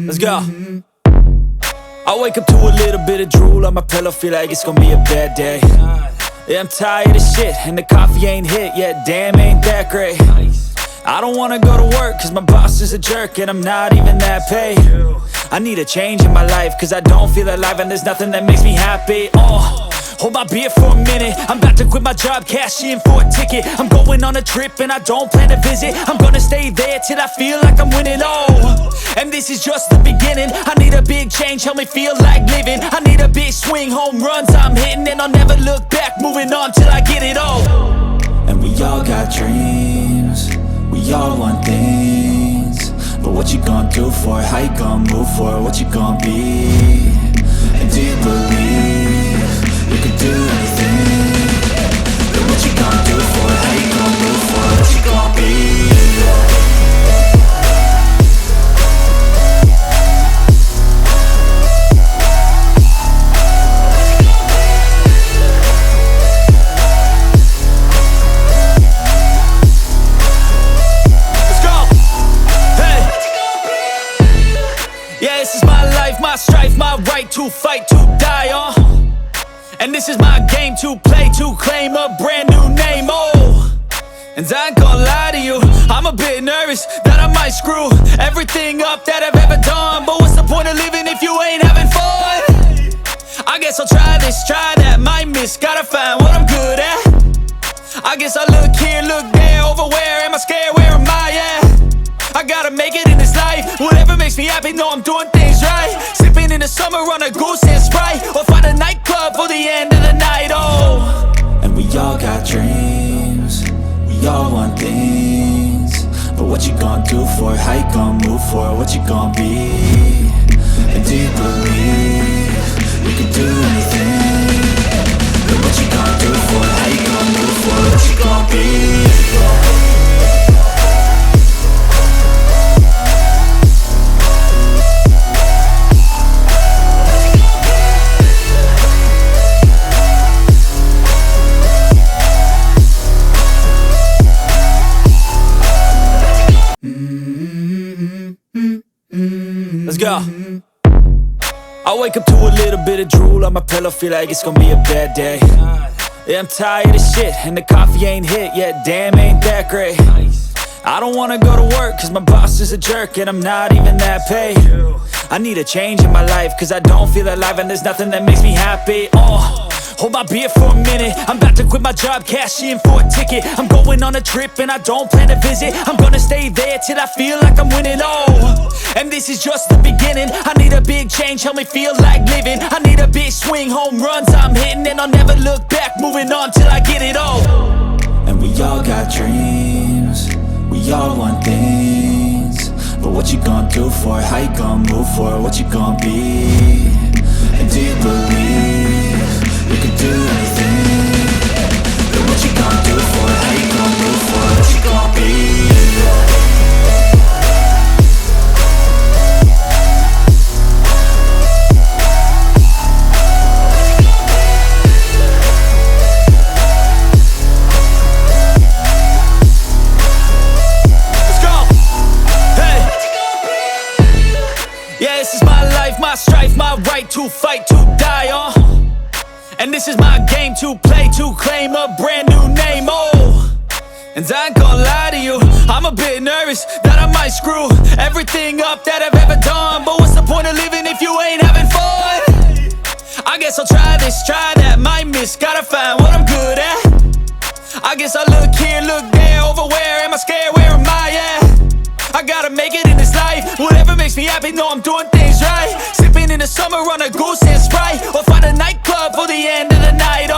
Let's go. I wake up to a little bit of drool on my pillow, feel like it's gonna be a bad day. Yeah, I'm tired of shit, and the coffee ain't hit yet, damn, ain't that great. I don't wanna go to work, cause my boss is a jerk, and I'm not even that paid. I need a change in my life, cause I don't feel alive, and there's nothing that makes me happy. Hold my beer for a minute, I'm about to quit my job, cash in for a ticket. I'm going on a trip and I don't plan to visit. I'm gonna stay there till I feel like I'm winning, and this is just the beginning. I need a big change, help me feel like living. I need a big swing, home runs I'm hitting, and I'll never look back, moving on till I get it all. And we all got dreams, we all want things, but what you gonna do for it? How you gonna move for it? What you gonna be? And do you believe you can do anything? But what you gonna do for it? How you gonna move for it? What you gonna be? Let's go! Hey! Yeah, this is my life, my strife, my right to fight, to die on. And this is my game to play, to claim a brand new name, And I ain't gonna lie to you, I'm a bit nervous that I might screw everything up that I've ever done. But what's the point of living if you ain't having fun? I guess I'll try this, try that, might miss, gotta find what I'm good at. I guess I look here, look there, over where am I scared, where am I at? I gotta make it in this life, whatever makes me happy, know I'm doing things right. Sipping in the summer on a goose and Sprite, or find a nightclub for the end of the night, And we all got dreams, we all want things, but what you gonna do for it? How you gonna move for it? What you gonna be? And do you believe you can do anything? But what you gonna do for it? How you gonna move for it? What you gonna be? Let's go. I wake up to a little bit of drool on my pillow, feel like it's gonna be a bad day. Yeah, I'm tired of shit, and the coffee ain't hit yet, damn, ain't that great. I don't wanna go to work, cause my boss is a jerk, and I'm not even that paid. I need a change in my life, cause I don't feel alive, and there's nothing that makes me happy. Hold my beer for a minute, I'm about to quit my job, cash in for a ticket. I'm going on a trip and I don't plan to visit. I'm gonna stay there till I feel like I'm winning, and this is just the beginning. I need a big change, help me feel like living. I need a big swing, home runs I'm hitting, and I'll never look back, moving on till I get it all. And we all got dreams, we all want things, but what you gonna do for it? How you gonna move for it? What you gonna be? And do you believe you can do anything? But what you gonna do for it? How you gonna move for it? What you gonna be? Let's go! Hey! Yeah, this is my life, my strife, my right to fight, to die on. And this is my game to play, to claim a brand new name, And I ain't gonna lie to you, I'm a bit nervous that I might screw everything up that I've ever done. But what's the point of living if you ain't having fun? I guess I'll try this, try that, might miss, gotta find what I'm good at. I guess I look here, look there, over where am I scared, where am I at? I gotta make it in this life, whatever makes me happy, know I'm doing things right. Sipping in the summer on a goose and Sprite, or find a nightclub for the end of the night,